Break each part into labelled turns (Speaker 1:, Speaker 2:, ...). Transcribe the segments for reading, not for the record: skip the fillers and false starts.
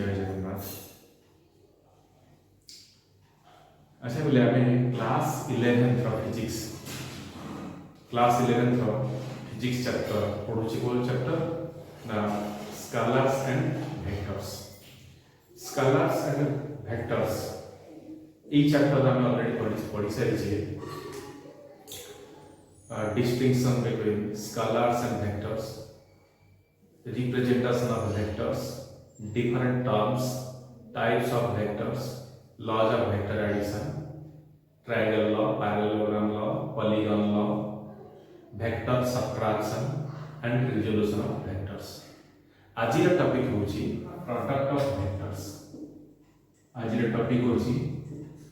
Speaker 1: जय जगन्नाथ। अच्छा बोले आम class 11th physics physics chapter पढ़ुची कौन चैप्टर ना scalars and vectors. Scalars and vectors ये चैप्टर आम ऑलरेडी पढ़ी सारी। Distinction between scalars and vectors, representation of vectors, different terms, types of vectors, laws of vector addition, triangle law, parallelogram law, polygon law, vector subtraction and resolution of vectors. आज topic होची product of vectors. आज topic होची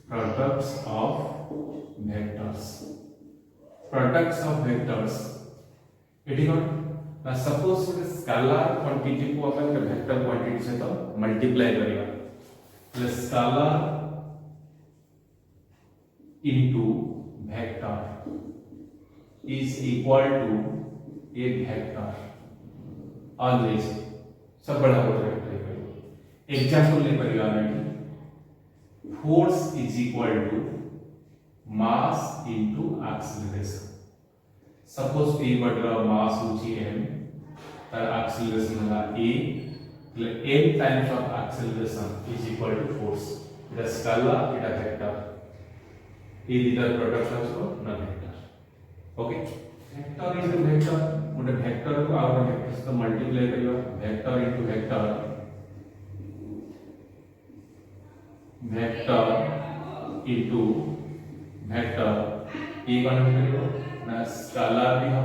Speaker 1: products of vectors. Products of vectors एटी कोन ना suppose गोटे scalar quantity को अपन vector quantity से तो मल्टीप्लाई करिया ले scalar into vector is equal to a vector always सब बड़ा हो वेक्टर। एग्जांपल ले परिया में force is equal to mass into acceleration. Suppose P बटा mass होची m, तर acceleration होला a, मतलब m times of acceleration is equal to force. इधर scalar, इधर vector. ये इधर product है उसको ना vector. Okay? Vector is a vector. उधर vector को और vector से multiply करियो. Vector into vector. Vector into vector A कौन करियो ना स्केलर भी हो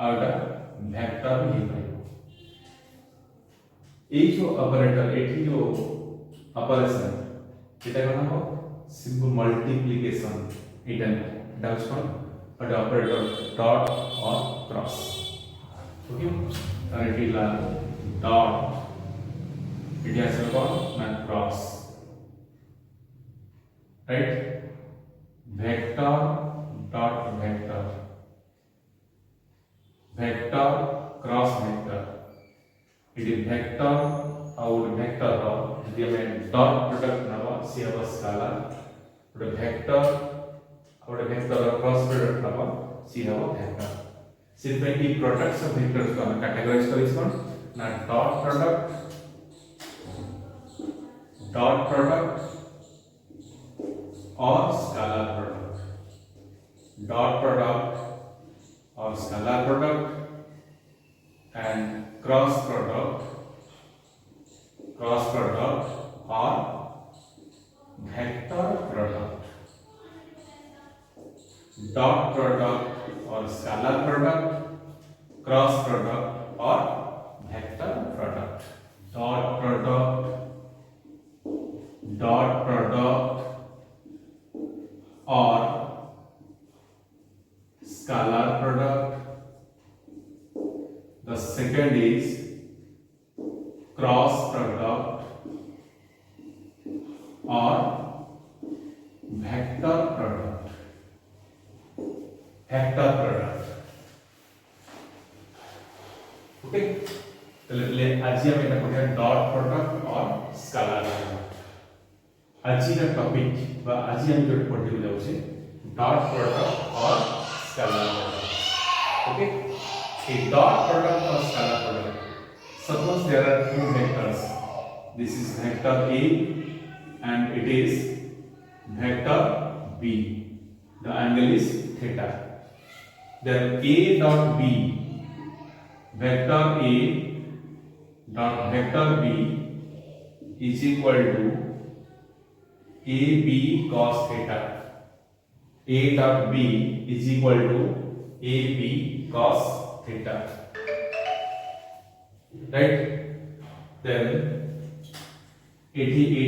Speaker 1: और वेक्टर भी हो। ए जो ऑपरेटर एठी जो ऑपरेशन एटा कोन हो सिंपल मल्टीप्लिकेशन इटन डाउस कोन और ऑपरेटर डॉट और क्रॉस। ओके और एटीला डॉट इट हैज कोन ना cross right vector dot vector vector cross vector it is vector और vector हो यदि हमें dot product नवा सी हवा स्केलर और vector और vector cross product नवा सी हवा vector। सिर्फ ये प्रोडक्ट्स ऑफ वेक्टर्स को हम कैटेगराइज करें इसको ना डॉट प्रोडक्ट और स्केलर प्रोडक्ट, डॉट प्रोडक्ट और scalar product and cross product और वेक्टर प्रोडक्ट। डॉट प्रोडक्ट और स्केलर प्रोडक्ट, क्रॉस प्रोडक्ट और वेक्टर प्रोडक्ट। डॉट प्रोडक्ट और scalar product. The second is cross product or vector product. Okay, चलिए आज हम इधर पढ़ेंगे डॉट प्रोडक्ट और स्केलर प्रोडक्ट। आज का टॉपिक बा आज हम जो पढ़े जाऊ छे डॉट प्रोडक्ट और scalar product. Okay, a dot product और scalar product. Suppose there are two vectors, this is vector a and it is vector b. The angle is theta. Then a dot b, vector a dot vector b is equal to AB cos theta. A dot B is equal to AB cos theta. Right? Then A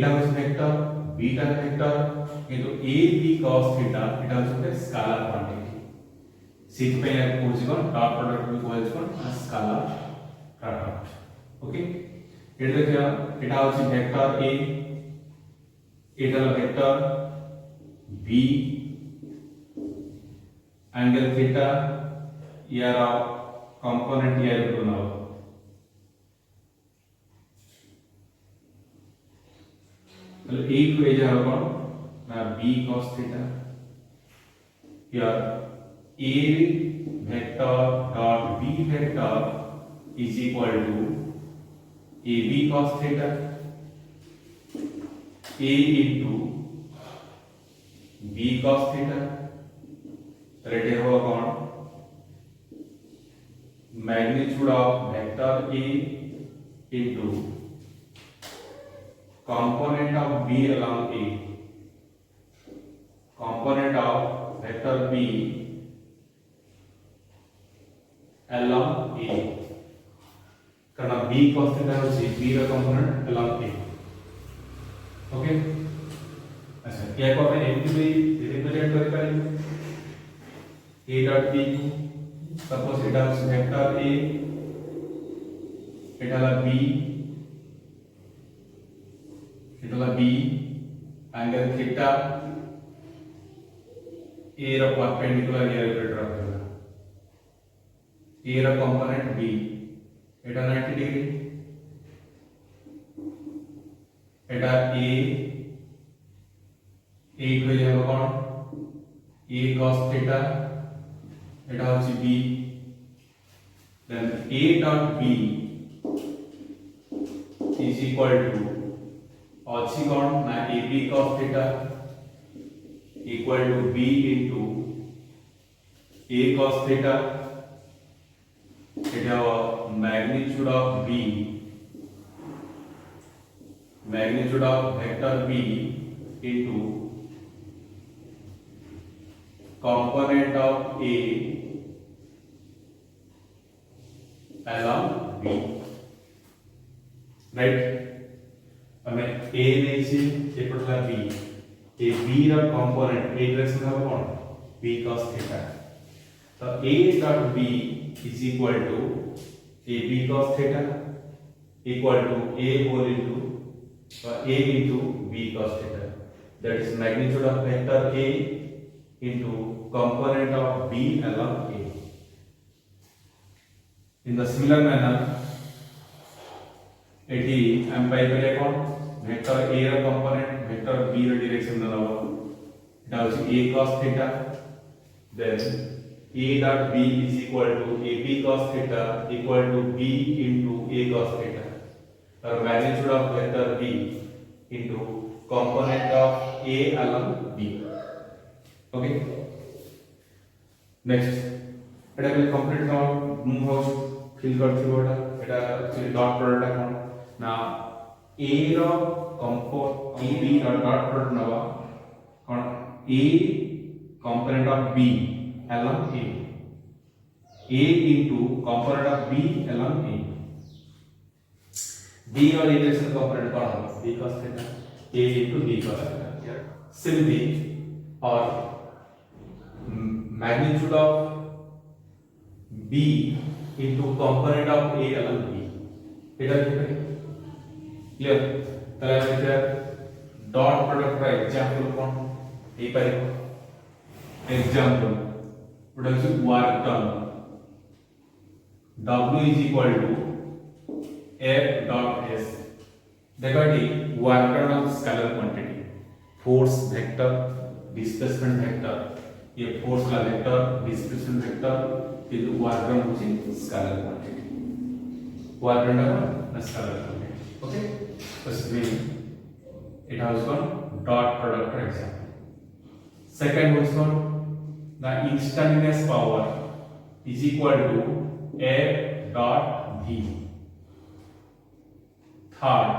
Speaker 1: टा was vector, B टा vector, किंतु AB cos theta इटा was scalar quantity. Seat पे एक पूछ कौन dot product भी कोई कौन स्केलर प्रोडक्ट। ओके, इट देखिए इटा was vector A इधर वेक्टर b एंगल थीटा यार कंपोनेंट यार बनाओ তাহলে a টু a যাবে কোন না b cos theta here a vector dot b vector is equal to ab cos theta a into b cos theta তাহলে এটা হবে কোন magnitude of vector a into component of b along a component of vector b along a karena b cos theta होची b रा component along a okay अच्छा या को हमें एमपी रिप्रेजेंट कर पारिबे a dot b सपोज এটা হচ্ছে vector a এটা হলো b এটা হলো b অ্যাঙ্গেল থিটা a এর পারপেন্ডিকুলার এর উপরে ড্র করবে a এর কম্পোনেন্ট b এটা 90 ডিগ্রি এটা a হয়ে যাবে কোণ a cos থিটা এটা হচ্ছে b then a dot b is equal to अच्छी कोण ना ab cos theta equal to b into a cos theta এটা magnitude of b magnitude of vector b into component of a along b right हमें a लेছি এপটলা b A b रा component a direction হবে কোন b cos theta तो a dot b is equal to ab cos theta equal to a whole into a into b cos theta that is magnitude of vector a into component of b along a in the similar manner এটি আমি পাই পেলে কোন vector a এর component vector b এর direction দেব এটা হচ্ছে a cos theta then a dot b is equal to ab cos theta equal to b into a cos theta or magnitude of vector b into component of a along b okay next এটা কি complete now move house feel করছি ওটা এটা actually dot product কোন না a র compo a b র dot product নবা কোন a component of b along a into component of b along a b और a डायरेक्शन component कौन होगा b cos theta a into b cos theta here same thing और magnitude of b into component of a along b এটা কি হবে clear তাহলে এটা dot product রা एग्जांपल কোন এই পারিব example what is work done w is equal to f dot s देखो ये work done of scalar quantity force vector displacement vector ये force का वेक्टर displacement vector किंतु work done होची scalar quantity work done ना scalar quantity okay बस ये it has got dot product for example second was called the instantaneous power is equal to F dot V. Third,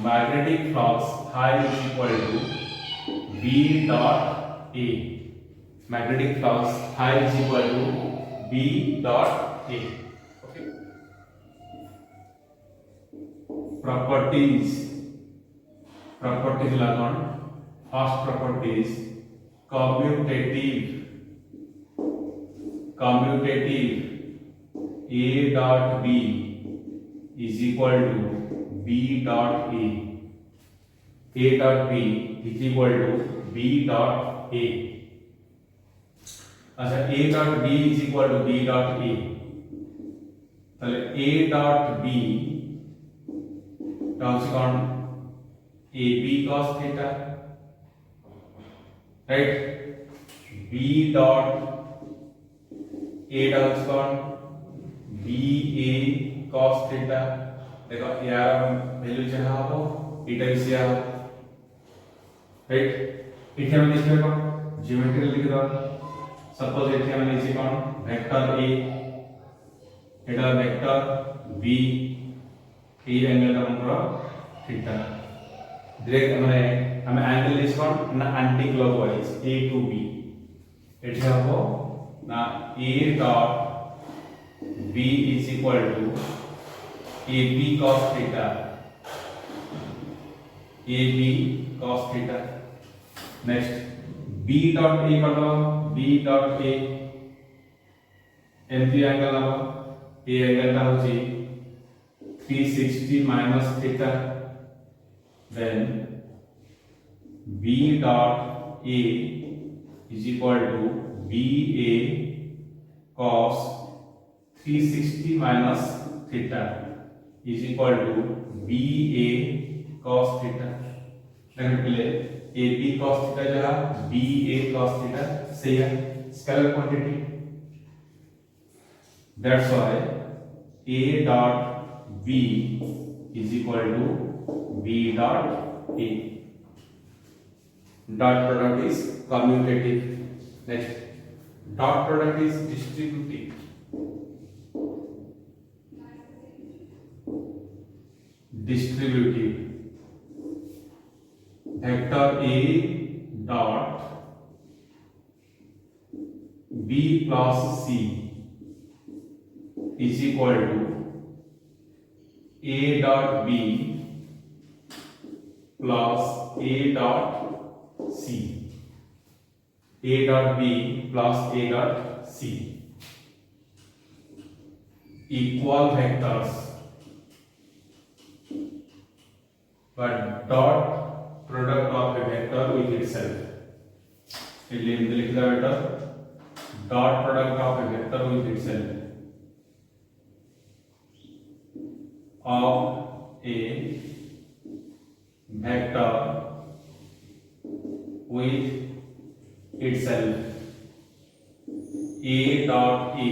Speaker 1: magnetic flux phi is equal to B dot A. Magnetic flux phi is equal to B dot A. Okay. Properties lagon. First property is commutative A dot B is equal to B dot A. A dot B is equal to B dot A. अच्छा A dot B is equal to B dot A. তাহলে A dot B টা হচ্ছে কোন AB cos theta, right? B dot A dot कौन BA cos theta, देखो यार value जहाँ हो इटा इसे आ, राइट? इथे हम लिख रहे ज्योमेट्रिकल लिख रहा, सपोज इथे हम लिखे कौन vector A, Etah vector B, A angle टा हमरो थीटा, डायरेक्ट हमें एंगल लिख कौन ना anti clockwise A to B, इथे हो ना A dot B is equal to AB cos theta, AB cos theta. Next B dot A करो, B dot A anti angle हम A एंगल टा होची 360 minus theta, then B dot A is equal to BA cos 360 minus theta is equal to BA cos theta. देखिए AB cos theta जो है BA cos theta से है scalar quantity. That's why A dot B is equal to B dot A. Dot product is commutative. Next, dot product is distributive. Distributive. Vector A dot B plus C is equal to A dot B plus A dot C. A dot B plus A dot C. Equal vectors, but dot product of a vector with itself. लिख लो बेटा, dot product of a vector with itself of a vector with itself. A dot A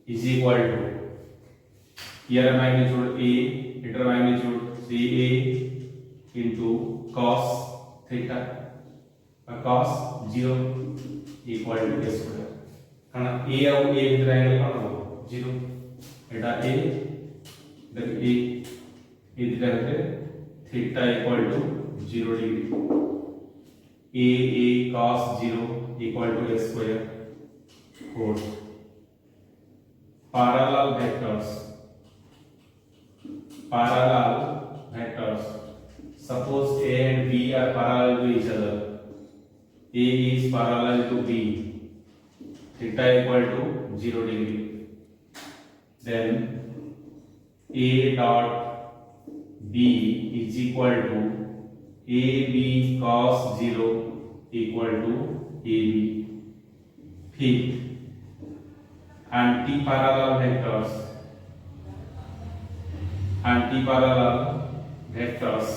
Speaker 1: is equal to, here magnitude A, liter magnitude CA into cos theta, cos 0 equal to a square. कारण A और A भीतर angle कौन हो 0, एटा A इधर A इधर है theta equal to 0 degree. A cos 0 equal to a square. 4. Parallel vectors. Parallel vectors. Suppose A and B are parallel to each other. A is parallel to B. Theta equal to 0 degree. Then A dot B is equal to AB cos 0 equal to AB. ठीक. Anti-parallel vectors. Anti-parallel vectors.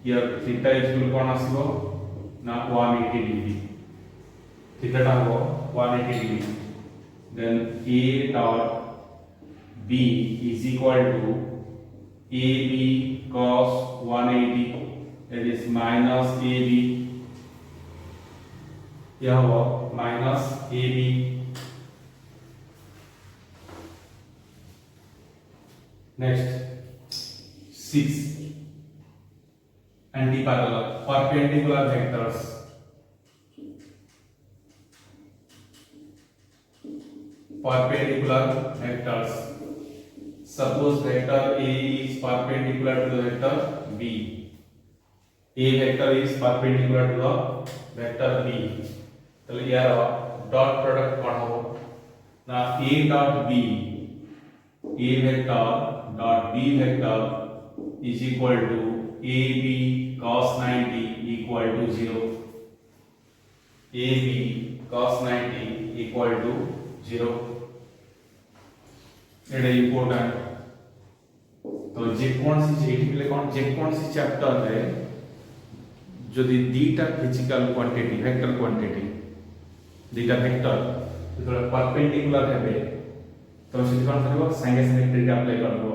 Speaker 1: Here theta is equal to कौन आसिबो ना 180 degree. Theta टा हो 180 degree. Then A dot B is equal to AB cos 180, that is minus AB. यह हो minus AB. Next 6. Anti-parallel perpendicular vectors. Perpendicular vectors. Suppose vector A is perpendicular to the vector B. A vector is perpendicular to the vector B. तो यार dot product कौन हो ना A dot B, A vector dot B vector is equal to AB cos 90 equal to 0. AB cos 90 equal to 0. It is important. तो तो जेकोसी एठी पिले कोन जेकोसी chapter रे जदि दीटा फिजिकल क्वांटिटी वेक्टर क्वांटिटी दीटा वेक्टर जो परपेंडिकुलर हेबे तो से कोन करबो संगे संगे ट्रिक अप्लाई करबो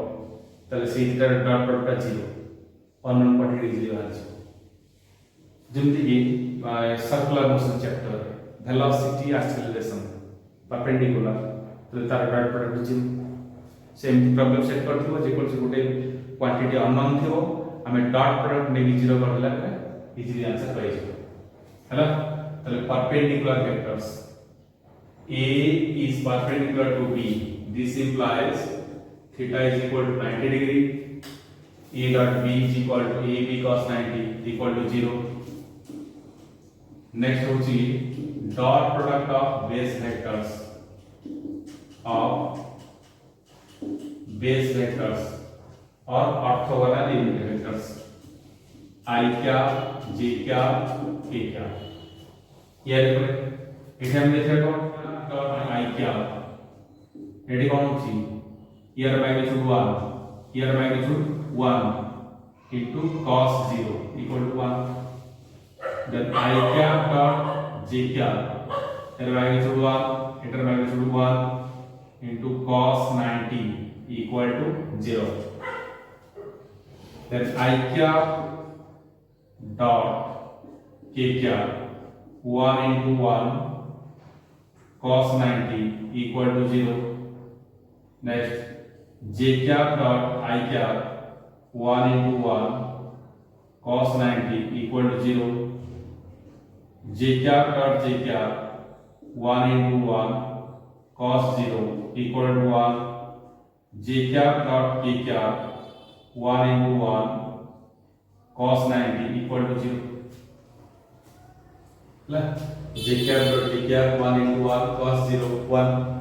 Speaker 1: तले से इधर dot product 0 unknown quantity easily बाहर जेमति कि circular motion chapter velocity acceleration perpendicular तो तार dot product 0 same problem set करथिबो जे कोन से गुटे क्वांटिटी अननोन थिबो हमें डॉट प्रोडक्ट ने 0 कर देला इजीली आंसर पाइ जबो हैला तले perpendicular vectors A is perpendicular to B. This implies theta is equal to 90 degree. A dot B is equal to AB cos 90 equal to 0. Next होची dot product of base vectors or orthogonal unit vectors I cap, J cap, K cap. ये देखो इसे हम देखते हैं I cap AD कौन होची here magnitude 1 here magnitude 1 into cos 0 equal to 1 then I cap dot J cap here magnitude 1 here magnitude 1 into cos 90 equal to 0 then I cap dot K cap 1 into 1 cos 90 equal to 0. Next J cap dot I cap 1 into 1 cos 90 equal to 0. J cap dot J cap 1 into 1 cos 0 equal to 1. J cap dot K cap 1 into 1 cos 90 equal to 0. J cap dot K cap 1 into 1 cos 0 1.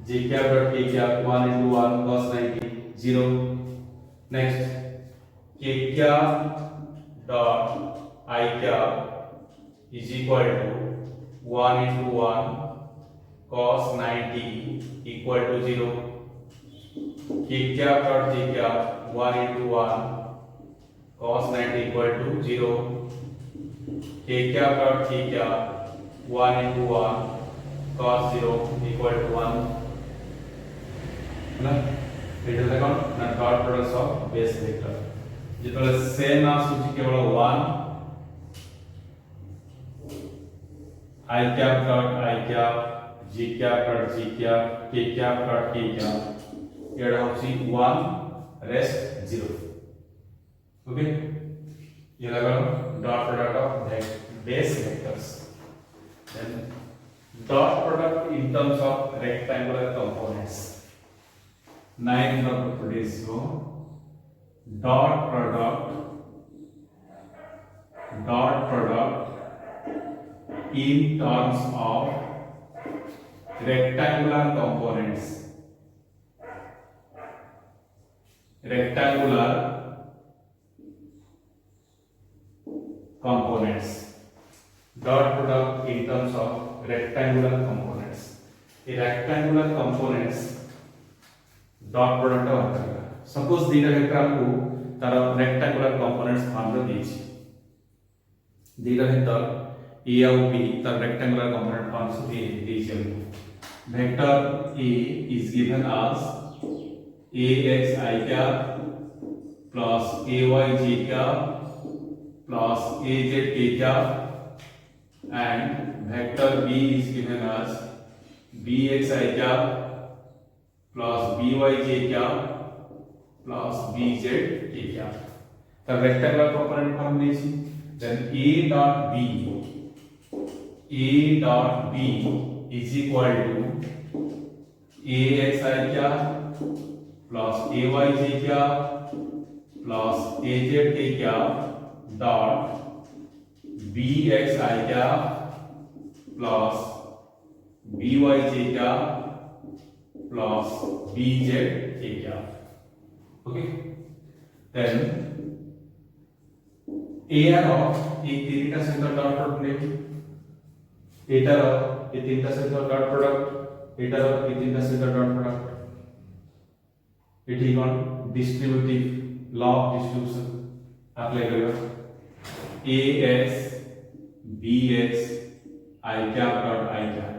Speaker 1: J cap dot K cap 1 into 1 cos 90 0. Next K cap dot I cap is equal to 1 into 1 cos 90 equal to 0. K cap dot J cap 1 into 1 cos 90 equal to 0. K cap dot K cap 1 into 1 cos 0 equal to 1. ना it is the dot products of base vector. जितने same आसूची केवल 1 I cap dot I cap J cap dot J cap K cap dot K cap ये होची 1 rest 0. Okay ये लगा dot product of base vectors. Then dot product in terms of rectangular components. 9 properties go dot product in terms of rectangular components. Dot product in terms of rectangular components. A rectangular components dot product होता है. Suppose दीटा vector आपको तारा rectangular components form में दीजिए. दीटा vector A और B तारा rectangular component form से दीजिए. Vector A is given as ax I cap plus ay j cap plus az k cap and vector B is given as bx I cap plus by j cap plus bz k cap. The rectangular component form दीजिए. Then a dot b is equal to ax I cap plus ay j cap plus az k cap dot bx I cap plus by j cap plus bz k cap. Okay. Then AR of एक तीनटा से dot product ले एटर of ये तीनटा से dot product एटर of ये तीनटा से डॉट प्रोडक्ट एटी कौन distributive law of distribution apply करियो a x b x i cap dot i cap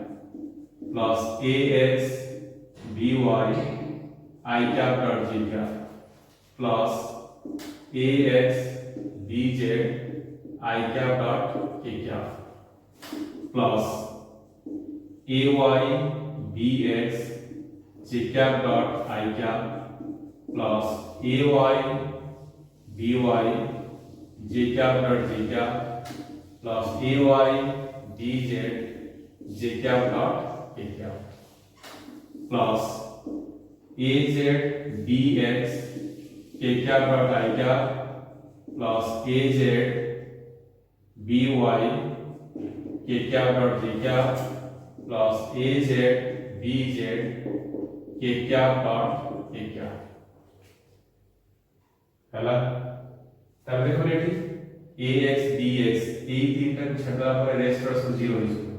Speaker 1: plus a x b y i cap dot j cap plus a x b z i cap dot k cap plus a y b x j cap dot i cap plus a y b y j cap dot j cap plus a y b z j cap dot k cap plus a z b x k cap dot i cap plus a z b y k cap dot j cap plus a z b z k cap dot k cap ହେଲା তাহলে দেখো এটি ax bx এই তিনটা ছাড়া পরে rest রাখো 0 হয়ে যাবে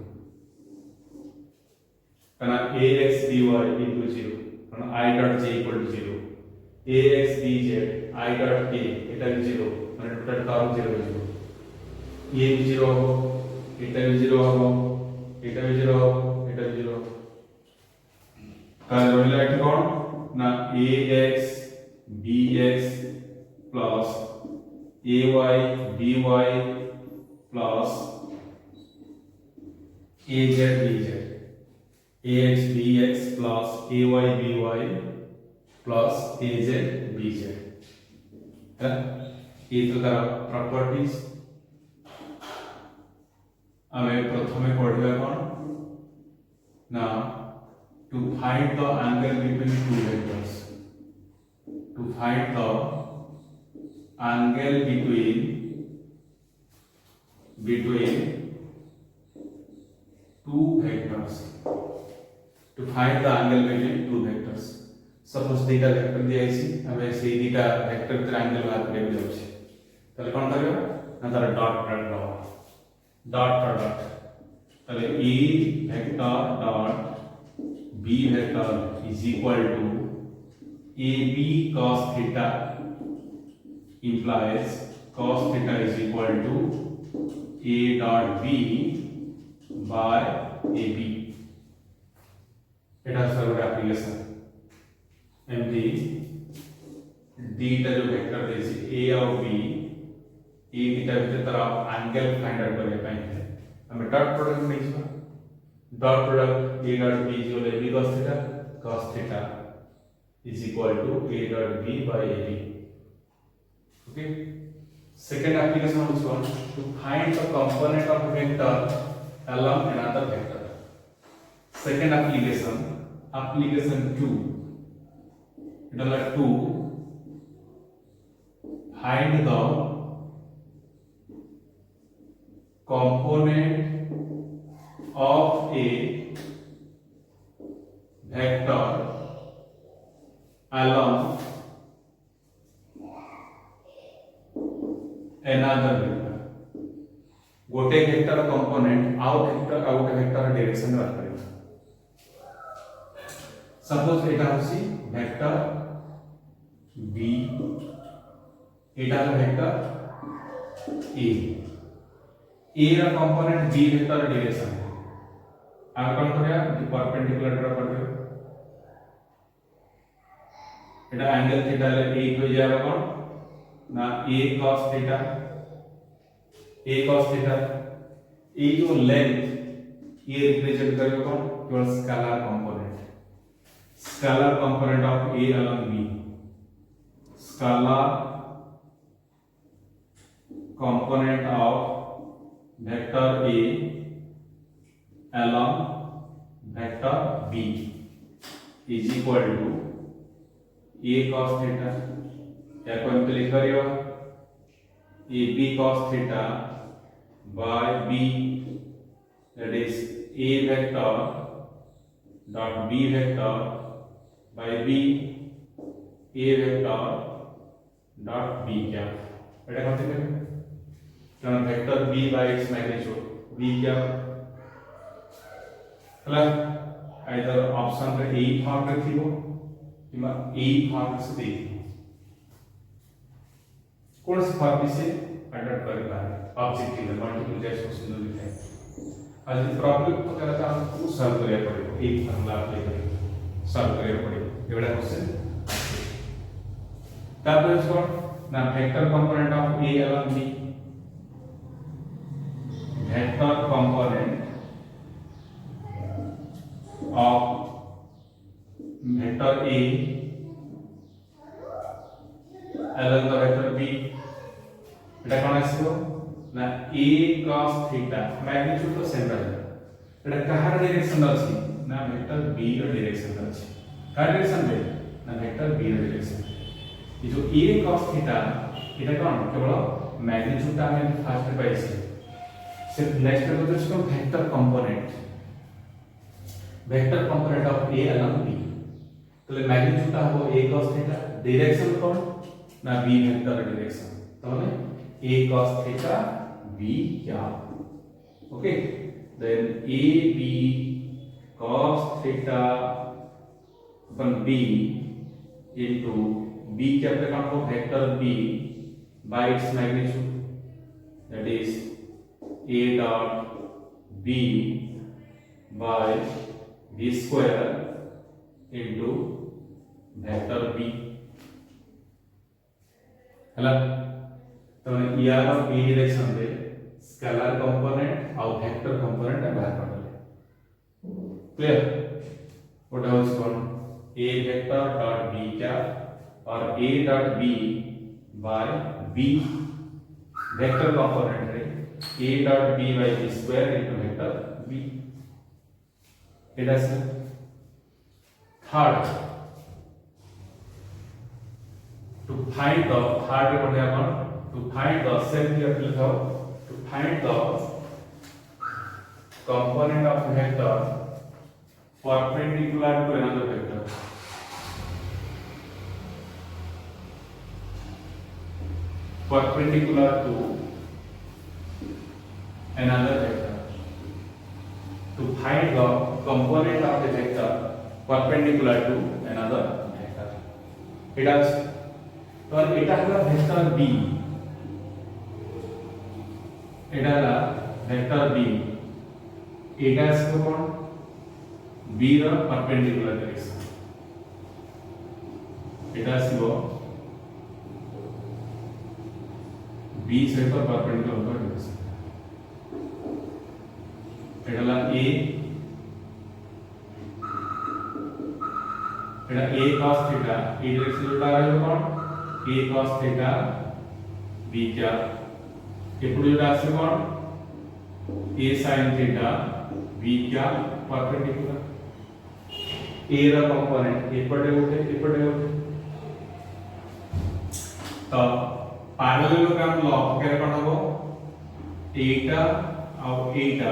Speaker 1: কারণ ax by equal 0 কারণ I dot j equal to 0 ax bz I dot k এটা 0 মানে টোটাল টার্ম 0 হয়ে যাবে a 0 হবে এটা 0 হবে এটা 0 হবে এটা 0 তাহলে রইল এটি কোন না ax bx plus ay by plus az bz ax bx plus ay by plus az bz है ये तो तार प्रॉपर्टीज हमें प्रथमे पढ़िबा कोन ना to find the angle between two vectors to find the angle between two vectors to find the angle between two vectors suppose data vector दिया इसी हमें से data vector के angle बात करेंगे जब से तले कौन करेगा ना तारा dot तले e vector dot b vector is equal to ab cos theta implies cos theta is equal to a dot b by ab এটা সর্বদা অ্যাপ্লিকেশন এমডি d টা जो वेक्टर देसी a और b ए दिटा ভিতরে তারা অ্যাঙ্গেল ফাইন্ড আউট করে পাই আমি ডট প্রোডাক্ট নিছি dot product a dot b जो ले b cos theta is equal to a dot b by ab okay second application of this one to find the component of vector along another vector second application 2 it is like 2 find the component of a vector along another vector गोटे vector component out vector direction में बात करेंगे suppose एटा होसी vector b Etah vector a रा component b vector direction आगे कौन करिया perpendicular draw कर दियो एटा एंगल थीटा ले 1 हो जाएगा कौन ना a cos theta a cos theta ये जो लेंथ ये रिप्रेजेंट करेगा कौन केवल scalar component of a along b scalar component of vector a along vector b is equal to a cos theta या को हम लिख करियो ab cos theta by b that is a vector dot b vector by b a vector dot b क्या এটা কত হবে কারণ vector b by its magnitude b क्या ହେଲା ଆଇଦର ଅପସନ ରେ ଏଇ ଫର୍ମ ରେ ଥିବ किमा ए फॉर्म से दे कौन से फॉर्म से अडॉप्ट कर पा रहे ऑब्जेक्टिव मल्टीपल चॉइस क्वेश्चन जो लिखा है आज प्रॉब्लम तो करता हमको सॉल्व करना पड़ेगा एक फार्मूला अप्लाई करके सॉल्व करना पड़ेगा एवढा क्वेश्चन तापर कौन ना vector component of A along b vector component of vector A along the vector B এটা কোন আসিবো না A cos theta मैग्नीट्यूड तो सेम रहला এটা কাহার डायरेक्शन আছে না वेक्टर B ର डायरेक्शन আছে কার डायरेक्शन रे না वेक्टर B ର डायरेक्शन ये जो A cos theta এটা কোন কেবল मैग्नीट्यूड টা আমি ফার্স্ট পাইছি सिर्फ नेक्स्ट में तो इसको vector component of A along B तो मैग्नीट्यूड टा हो A cos theta डायरेक्शन कौन ना B वेक्टर डायरेक्शन तो A cos theta B क्या okay then A B cos theta अपन B into B क्या अपने कौन हो vector B by its magnitude that is A dot B by B square into vector B हला तो यार और B डायरेक्शन में स्केलर कंपोनेंट और वेक्टर कंपोनेंट बाहर पड़ले clear what how is called A vector dot B क्या और A dot B by B vector component रे A dot B by B square into vector B it is third to find the third what happen to find the same here to find the component of vector perpendicular to another vector perpendicular to another vector to find the component of the vector perpendicular to another vector এটা তো এটা হলো vector B এটা হলো vector B এটা আসবে কোন B র perpendicular direction এটা আসবে B सहित perpendicular direction এটা হলো A এটা A cos theta এই डायरेक्शन যেটা আসবে কোন A cos theta B क्या ఇప్పుడు যেটা আসবে কোন A sin theta B क्या perpendicular A ର कंपोनेंट एपटे उठे तो पैरेललोग्राम लॉ केरे कोन हबो एटा और एटा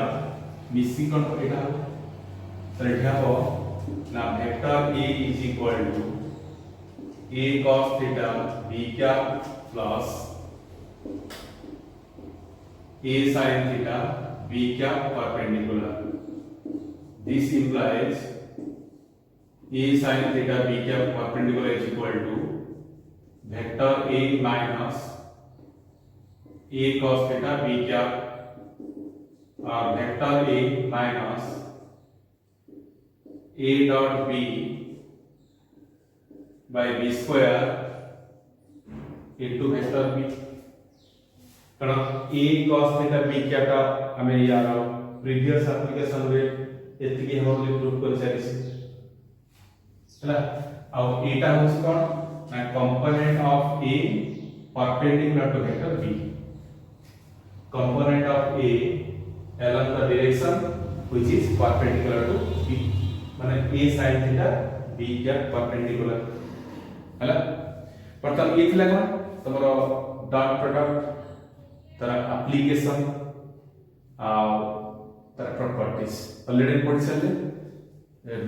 Speaker 1: मिसी कोन एटा तो एटा हो ना vector A is equal to A cos theta B क्या plus A sin theta B क्या perpendicular this implies A sin theta B क्या perpendicular is equal to vector A minus A cos theta B क्या और vector A minus A dot B by B square into vector B कारण A cos theta B क्या का हमें यार previous application रे एतिकी हम बोली प्रूफ कर सारिस हला और एटा होस कोन ना component of A perpendicular to vector B component of A along the direction which is perpendicular to B माने A sin theta B क्या perpendicular हला प्रथम ये थिला कोन तमरो डॉट प्रोडक्ट तारा एप्लीकेशन तारा प्रॉपर्टीज ऑलरेडी पढ़ी सारे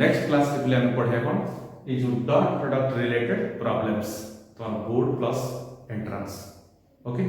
Speaker 1: नेक्स्ट क्लास रे हम पढ़े कोन ये जो डॉट प्रोडक्ट रिलेटेड प्रॉब्लम्स तो बोर्ड प्लस एंट्रेंस ओके